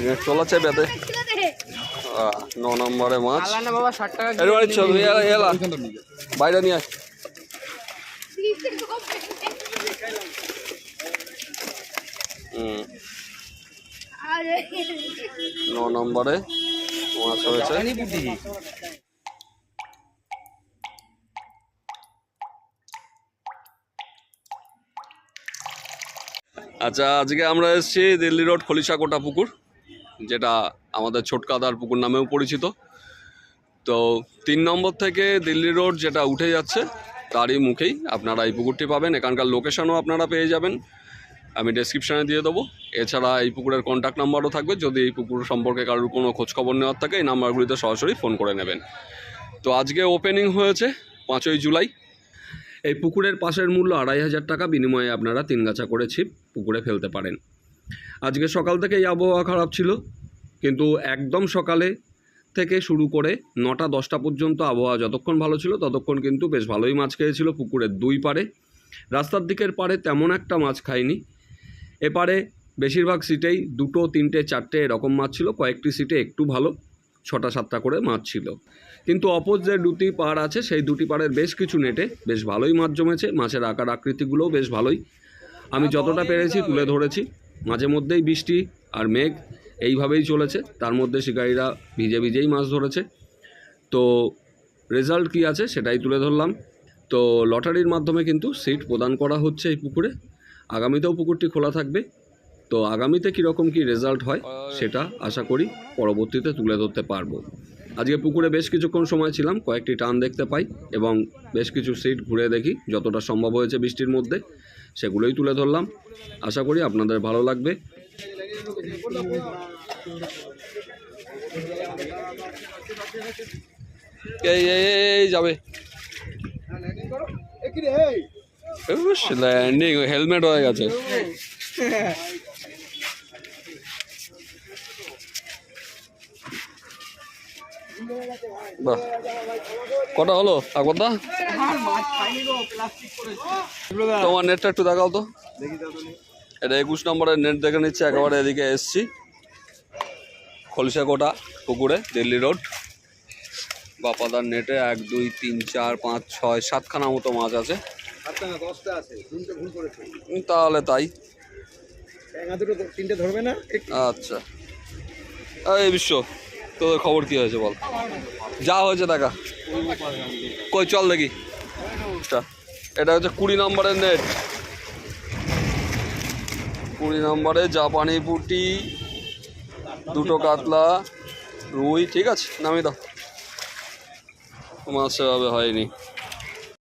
Net চলাচ্ছে বেঁধে 9 নম্বরে মাছ ছবি এলা বাইরে নিয়ে আয়। 9 নম্বরে মাছ হয়েছে। আচ্ছা, আজকে আমরা এসেছি দিল্লি রোড খলিশাকোটা পুকুর, যেটা আমাদের ছোটকাদার পুকুর নামেও পরিচিত। তো 3 নম্বর থেকে দিল্লি রোড যেটা উঠে যাচ্ছে তারই মুখেই আপনারা এই পুকুরটি পাবেন। এখানকার লোকেশনও আপনারা পেয়ে যাবেন, আমি ডেসক্রিপশানে দিয়ে দেবো। এছাড়া এই পুকুরের কন্ট্যাক্ট নাম্বারও থাকবে, যদি এই পুকুর সম্পর্কে কারোর কোনো খোঁজখবর নেওয়ার থাকে এই নাম্বারগুলিতে সরাসরি ফোন করে নেবেন। তো আজকে ওপেনিং হয়েছে 5ই জুলাই। এই পুকুরের পাশের মূল্য 2500 টাকা, বিনিময়ে আপনারা 3 গাছা করে ছিপ পুকুরে ফেলতে পারেন। আজকে সকাল থেকে এই আবহাওয়া খারাপ ছিল, কিন্তু একদম সকালে থেকে শুরু করে 9টা-10টা পর্যন্ত আবহাওয়া যতক্ষণ ভালো ছিল ততক্ষণ কিন্তু বেশ ভালোই মাছ খেয়েছিল পুকুরের 2 পারে। রাস্তার দিকের পারে তেমন একটা মাছ খায়নি। এপারে বেশিরভাগ সিটেই 2, 3, 4 এরকম মাছ ছিল, কয়েকটি সিটে একটু ভালো 6টা-7টা করে মাছ ছিল। কিন্তু অপর যে 2টি পাড় আছে সেই 2টি পাড়ের বেশ কিছু নেটে বেশ ভালোই মাছ জমেছে। মাছের আকার আকৃতিগুলোও বেশ ভালোই, আমি যতটা পেরেছি তুলে ধরেছি। মাঝে মধ্যেই বৃষ্টি আর মেঘ এইভাবেই চলেছে, তার মধ্যে শিকারীরা ভিজে ভিজেই মাছ ধরেছে। তো রেজাল্ট কী আছে সেটাই তুলে ধরলাম। তো লটারির মাধ্যমে কিন্তু সিট প্রদান করা হচ্ছে এই পুকুরে। আগামীতেও পুকুরটি খোলা থাকবে। তো আগামীতে কীরকম কী রেজাল্ট হয় সেটা আশা করি পরবর্তীতে তুলে ধরতে পারবো। আজকে পুকুরে বেশ কিছুক্ষণ সময় ছিলাম, কয়েকটি টান দেখতে পাই এবং বেশ কিছু সিট ঘুরে দেখি, যতটা সম্ভব হয়েছে বৃষ্টির মধ্যে সেগুলোই তুলে ধরলাম। আশা করি আপনাদের ভালো লাগবে। এই যাবে ল্যান্ডিং, হেলমেট হয়ে গেছে। বাহ, কটা হলো আকবরদা? তোমার নেটটা একটু দেখাও তো। এটা 21 নম্বরের নেট দেখে নিচ্ছে। একেবারে এদিকে এসছি খলিশাকোটা পুকুরে, দিল্লি রোড। বাপাদার নেটে 1, 2, 3, 4, 5, 6, 7খানা মতো মাছ আছে। তাহলে তাই। আচ্ছা, এই বিশ্ব, তোদের খবর কি হয়েছে বল? যা হয়েছে দেখা, কই চল দেখি। এটা হচ্ছে 20 নম্বরের নেট। 20 নম্বরে জাপানি পুঁটি, 2টো কাতলা, রুই। ঠিক আছে, নামিয়ে দাও। মাছ সেভাবে হয়নি।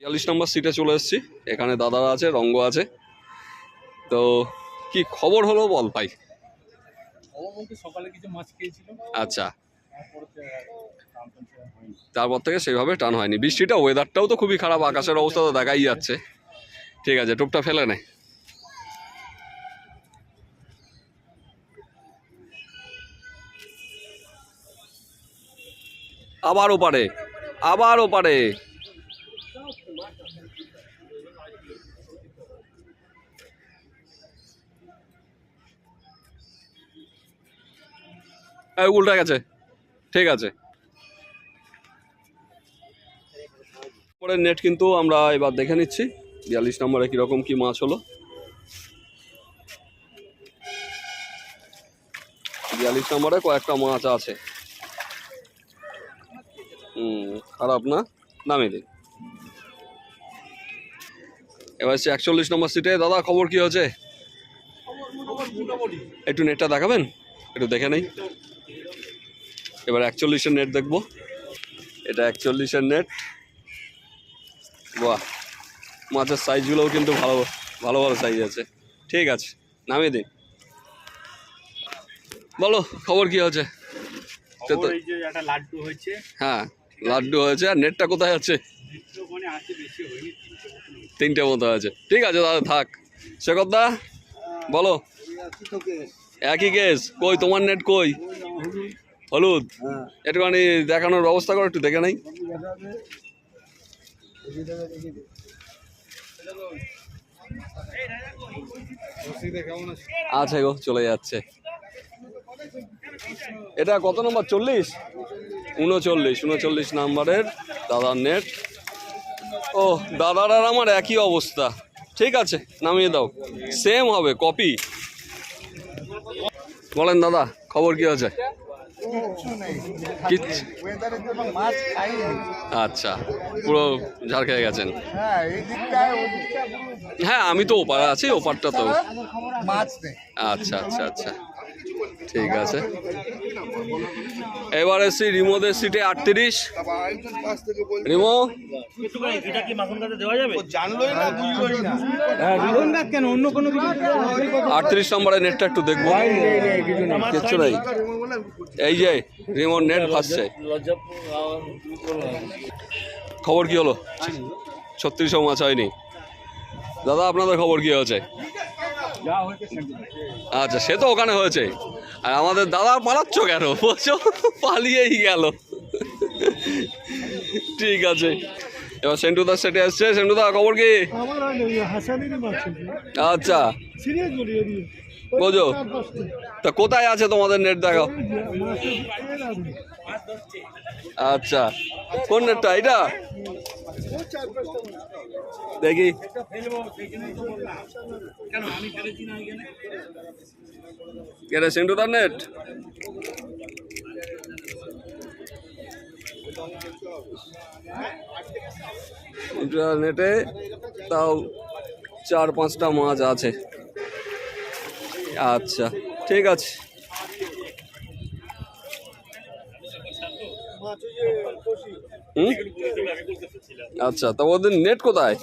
42 নম্বর সিটে চলে এসেছি। এখানে দাদারা আছে, রঙ্গ আছে। তো কি খবর হলো বল ভাই? আচ্ছা, তারপর থেকে সেইভাবে টান হয়নি। বৃষ্টিটা, ওয়েদারটাও তো খুবই খারাপ, আকাশের অবস্থা তো দেখাই যাচ্ছে। ঠিক আছে, টোপটা ফেলে নে। আবার ওপারে, আবার ওপারে। উল্টা গেছে। ঠিক আছে, পরের নেট কিন্তু আমরা এবার দেখে নিচ্ছি 42 নম্বরে কীরকম কী মাছ হলো। 42 নম্বরে কয়েকটা মাছ আছে। খারাপ না, নামিয়ে দিন। এবার 41 নম্বর সিটে। দাদা খবর কি হয়েছে? একটু নেটটা দেখাবেন, একটু দেখে নেই। এবার 41-এর নেট দেখবো। এটা 41-এর নেট। বাহ, মাছের সাইজগুলোও কিন্তু ভালো ভালো ভালো সাইজ আছে। ঠিক আছে, নামিয়ে দিন। বলো খবর কি হয়েছে? হ্যাঁ, লাড্ডু হয়েছে। আর নেটটা কোথায় আছে? 3টে মতো আছে। ঠিক আছে দাদা, থাক। শেখরদা বলো। একই কেস। কই তোমার নেট কই? হলুদ। একটুখানি দেখানোর ব্যবস্থা করো, একটু দেখে নেই। আছে গো, চলে যাচ্ছে। এটা কত নম্বর? 40, 39 নাম্বারের দাদার নেট। ও দাদার আর আমার একই অবস্থা। ঠিক আছে, নামিয়ে দাও, সেম হবে, কপি। বলেন দাদা, খবর কি আছে? আচ্ছা, পুরো ঝাড় খেয়ে গেছেন। হ্যাঁ, আমি তো ওপারে আছি, ওপারটা তো। আচ্ছা আচ্ছা আচ্ছা, ঠিক আছে। এবার এসছি রিমোদের সিটে 38। রিমো, 38 নম্বরের নেটটা একটু দেখবো। কিচ্ছু নাই, এই যে রিমোর নেট ভাসছে। খবর কি হলো? 36 মাছ হয়নি। দাদা, আপনাদের খবর কি হয়েছে? আচ্ছা, সে তো ওখানে হয়েছে। আর আমাদের দাদা পালাচ্ছ কেন? বলছো পালিয়েই গেল। ঠিক আছে, এবার সেন্টুদার সেটে আসছে। সেন্টুদা, খবর কি? আচ্ছা, বোঝো তা কোথায় আছে তোমাদের নেট? দেখাও। আচ্ছা, কোন নেটটা? এটা দেখি। এটা সেন্টুদার নেট। নেটে তাও 4-5টা মাছ আছে। আচ্ছা, ঠিক আছে। আচ্ছা, তা ওদের নেট কোথায়?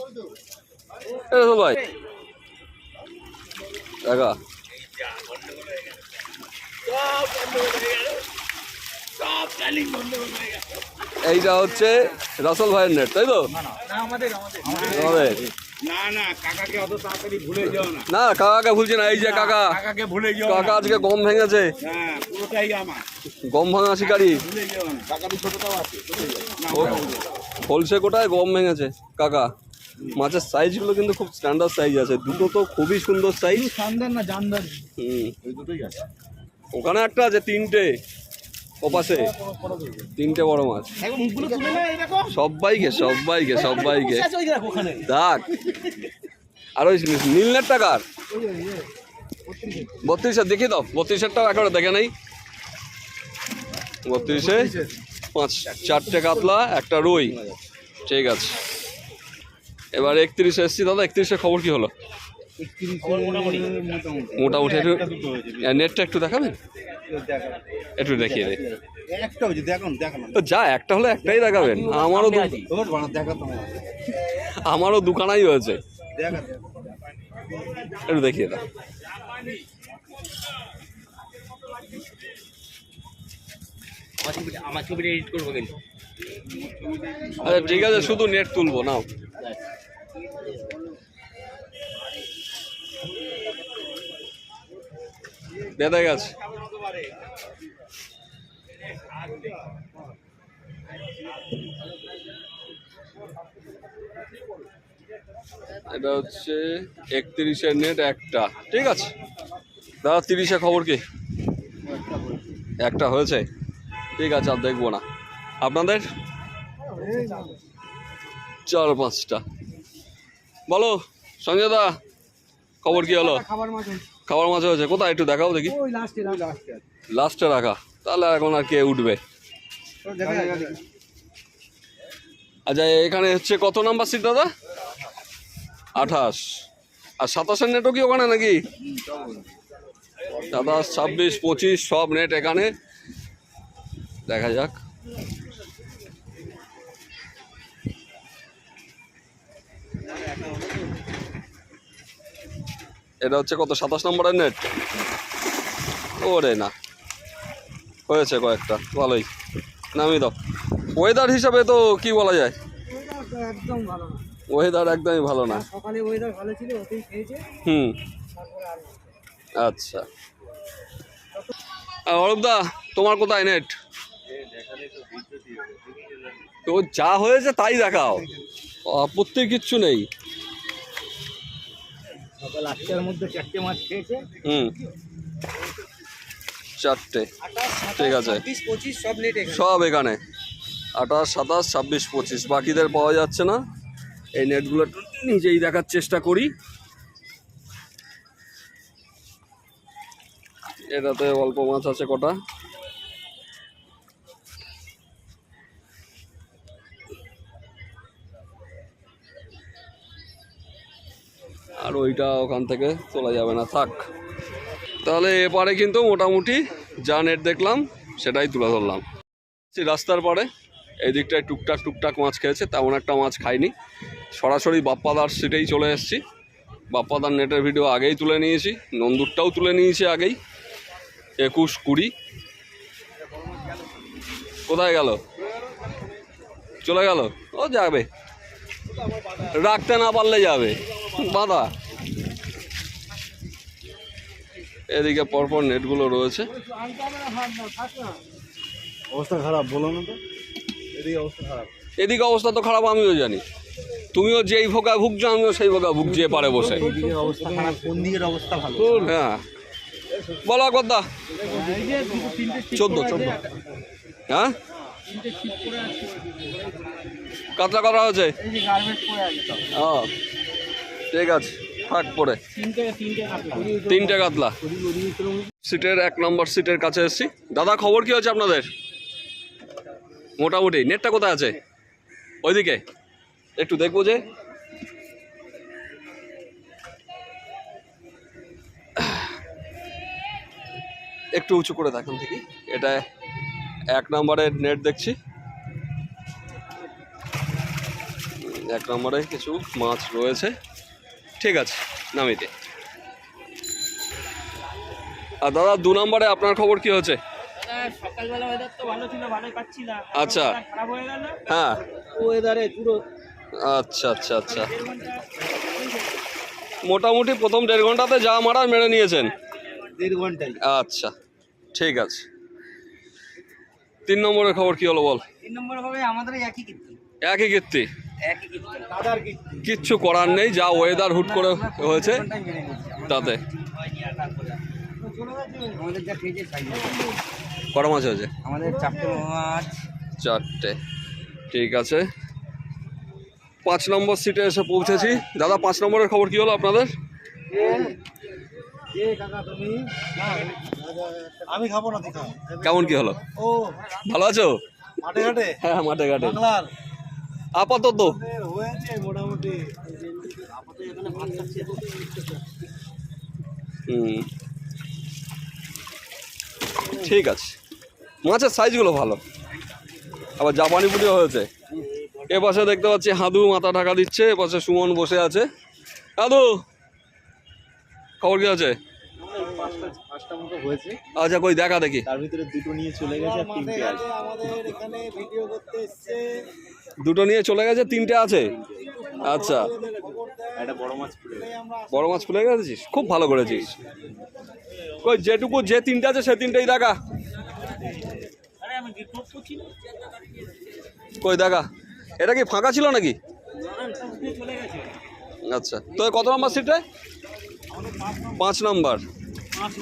ভাই দেখা, এইটা হচ্ছে রাসেল ভাইয়ের নেট, তাই তো? আমাদের না, কাকাকে ভুলছে না। এই যে কাকা, কাকা আজকে গম ভেঙেছে, গম ভাঙা শিকারি। বলছে কোটায় গম ভেঙেছে কাকা। মাছের সাইজগুলো কিন্তু খুব স্ট্যান্ডার্ড সাইজ আছে, দুটো তো খুবই সুন্দর সাইজ। ওখানে একটা আছে, 3টে ওপাশে, 3টে বড় মাছ। সবাইকে সবাইকে সবাইকে দেখ। আর ওই নীল নেটটা কার? 32-এর দেখিয়ে দাও। 32-এরটাও একেবারে দেখে নেই। 32-এ 4টে কাতলা, একটা রুই। ঠিক আছে, এবার 31-এ এসছি। দাদা, 31-এর খবর কি হলো? মোটামুটি একটু নেটটা একটু দেখাবেন, একটু দেখিয়ে দে। যা একটা হলে একটাই দেখাবেন। আমারও দুখানাই হয়েছে, একটু দেখিয়ে দাও। আচ্ছা, ঠিক আছে, শুধু নেট তুলবো নাও। বেঁধে গেছে। এটা হচ্ছে 31-এর নেট একটা। ঠিক আছে দাদা, 30-এ খবর কি? একটা হয়েছে। ঠিক আছে, আর দেখবো না। আপনাদের 4-5টা। বলো সঞ্জয় দা, খবর কি হলো? খাবার মাছ হয়েছে কোথায়? একটু দেখাও দেখি। লাস্টে রাখা, তাহলে এখন আর কে উঠবে? আচ্ছা, এখানে হচ্ছে কত নাম্বার সিট দাদা? 28। আর 27-এর নেটও কি ওখানে নাকি? 27, 26, 25 সব নেট এখানে। দেখা যাক। এটা হচ্ছে কত? 27 নম্বরের নেট। ওরে না, হয়েছে কয়েকটা, ভালোই। নামিয়ে দাও। ওয়েদার হিসাবে তো কি বলা যায়, ওয়েদার একদমই ভালো না। আচ্ছা, অরূপদা, তোমার কোথায় নেট? তো যা হয়েছে তাই দেখাও, আপত্তির কিচ্ছু নেই। 4টে। ঠিক আছে, 25 সব নেট এখানে। সব এখানে 28, 27, 26, 25। বাকিদের পাওয়া যাচ্ছে না। এই নেটগুলো নিজেই দেখার চেষ্টা করি। এটাতে অল্প মাছ আছে কটা। আর ওইটা ওখান থেকে তোলা যাবে না, থাক। তাহলে এপারে কিন্তু মোটামুটি যা নেট দেখলাম সেটাই তুলে ধরলাম। রাস্তার পাড়ে এই দিকটায় টুকটাক টুকটাক মাছ খেয়েছে, তেমন একটা মাছ খাইনি। সরাসরি বাপ্পাদার সিটেই চলে এসেছি। বাপ্পাদার নেটের ভিডিও আগেই তুলে নিয়েছি, নন্দুরটাও তুলে নিয়েছি আগেই। 21, 20। কোথায় গেল? চলে গেল। ও যাবে, রাখতে না পারলে যাবে, বাঁধা। এদিকে পরপর নেটগুলো রয়েছে। অবস্থা খারাপ, বলো না তো। এদিকে অবস্থা খারাপ। এদিকে অবস্থা তো খারাপ, আমিও জানি। তুমিও যেই ভোগা ভুগছো, আমিও সেই ভোগা ভুগছি এপারে বসে। এদিকে অবস্থা খারাপ, কোন দিকের অবস্থা ভালো? হ্যাঁ, বলো কথা। 14। হ্যাঁ, কাতলা করা হয়েছে। ও ঠিক আছে, থাক পরে। 3টে কাতলা। সিটের 1 নম্বর সিটের কাছে এসেছি। দাদা, খবর কি হচ্ছে আপনাদের? মোটামুটি। নেটটা কোথায় আছে? ওইদিকে একটু দেখবো যে। একটু উঁচু করে দেখান থেকে। এটা 1 নম্বরের নেট দেখছি। 1 নম্বরে কিছু মাছ রয়েছে। ঠিক আছে, নামিতে। আর দাদা, 2 নম্বরে আপনার খবর কি হচ্ছে? সকালবেলা ওয়েদার তো ভালো ছিল, ভালোই পাচ্ছি না। আচ্ছা, খারাপ হয়ে গেল। হ্যাঁ, ওয়েদারে পুরো। আচ্ছা আচ্ছা আচ্ছা। মোটামুটি প্রথম 1.5 ঘন্টাতে যা মারার মেরে নিয়েছেন। 1.5 ঘন্টায়। আচ্ছা, ঠিক আছে। 3 নম্বরের খবর কি হলো বল? 3 নম্বর হবে আমাদের একই কীর্তি। একই কীর্তি। একই কীর্তি। দাদার কীর্তি। কিচ্ছু করার নেই, যা ওয়েদার হুট করে হয়েছে তাতে। আমাদের যা খেয়েছে খাই। কটা মাছ হয়েছে? আমাদের 4টে মাছ। 4টে। ঠিক আছে, 5 নম্বর সিটে এসে পৌঁছেছি। দাদা, 5 নম্বরের খবর কি হলো আপনাদের? আমি খাবো না, দেখা কেমন কি হলো? ও ভালো আছো? মাঠে ঘাটে। হ্যাঁ, মাঠে ঘাটে বাংলার আপাতত। হয়েছে মোটামুটি। ঠিক আছে, মাছের সাইজগুলো ভালো। আবার জাপানি পুটিও হয়েছে। এ পাশে দেখতে পাচ্ছি হাদু মাথা ঢাকা দিচ্ছে, এ পাশে সুমন বসে আছে। হাদু, খবর কি আছে? 5টা মতো হয়েছে। আচ্ছা, কই দেখা দেখি। তার ভিতরে 2টো নিয়ে চলে গেছে আর 3টে আছে। আমাদের এখানে ভিডিও করতে এসেছে। 2টো নিয়ে চলে গেছে, 3টে আছে। আচ্ছা, একটা বড় মাছ পড়ে গেছে। বড় মাছ খুলে গেছিস, খুব ভালো করেছিস। কই যেটুকু যে 3টে আছে সে 3টেই দেখা। কই দেখা, এটা কি ফাঁকা ছিল নাকি? আচ্ছা, তো কত নম্বর সিটে? 5 নম্বর।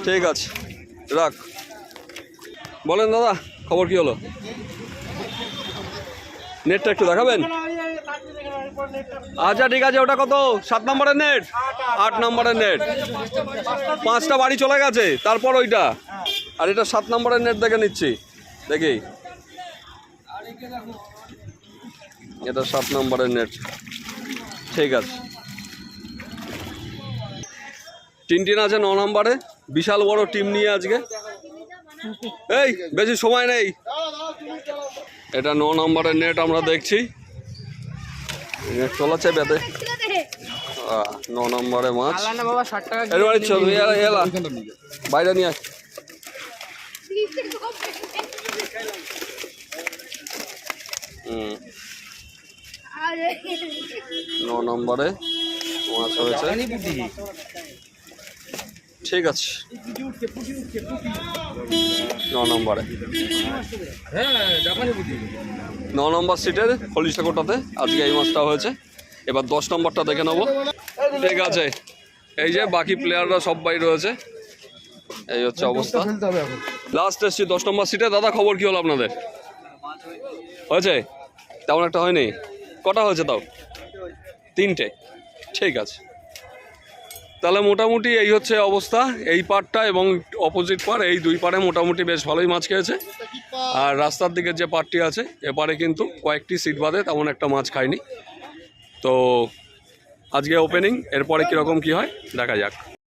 ঠিক আছে, রাখ। বলেন দাদা, খবর কি হলো? নেটটা একটু দেখাবেন? আচ্ছা, ঠিক আছে। ওটা কত? 7 নম্বরের নেট? 8 নম্বরের নেট। 5টা বাড়ি চলে গেছে, তারপর ওইটা। আর এটা 7 নম্বরের নেট দেখে নিচ্ছি, দেখি। এটা 7 নম্বরের নেট। ঠিক আছে। টিন আছে 9 নম্বরে। বিশাল বড় টিম নিয়ে আজকে। এই বেশি সময় নেই। এটা 9 নম্বরের নেট আমরা দেখছি। নেট চলাচ্ছে বেতে। 9 নম্বরে মাছ। বাবা 60 টাকা। এবারে চল, এলা বাইরে নিয়ে আয়। হুম, 9 নম্বরে মাছ হয়েছে। ঠিক আছে, 9 নম্বরে। 9 নম্বর সিটের খলিশাকোটাতে আজকে এই মাছটা হয়েছে। এবার 10 নম্বরটা দেখে নেবো। ঠিক আছে, এই যে বাকি প্লেয়াররা সবাই রয়েছে। এই হচ্ছে অবস্থা। লাস্ট এসছি 10 নম্বর সিটে। দাদা খবর কি হলো আপনাদের? হয়েছে? তেমন একটা হয়নি। কটা হয়েছে তাও? 3টে। ঠিক আছে, তাহলে মোটামুটি এই হচ্ছে অবস্থা এই পার্টটা, এবং অপোজিট পার, এই দুই পারে মোটামুটি বেশ ভালোই মাছ খেয়েছে। আর রাস্তার দিকের যে পার্টটি আছে এপারে কিন্তু কয়েকটি সিট বাদে তেমন একটা মাছ খায়নি। তো আজকে ওপেনিং, এরপরে কীরকম কী হয় দেখা যাক।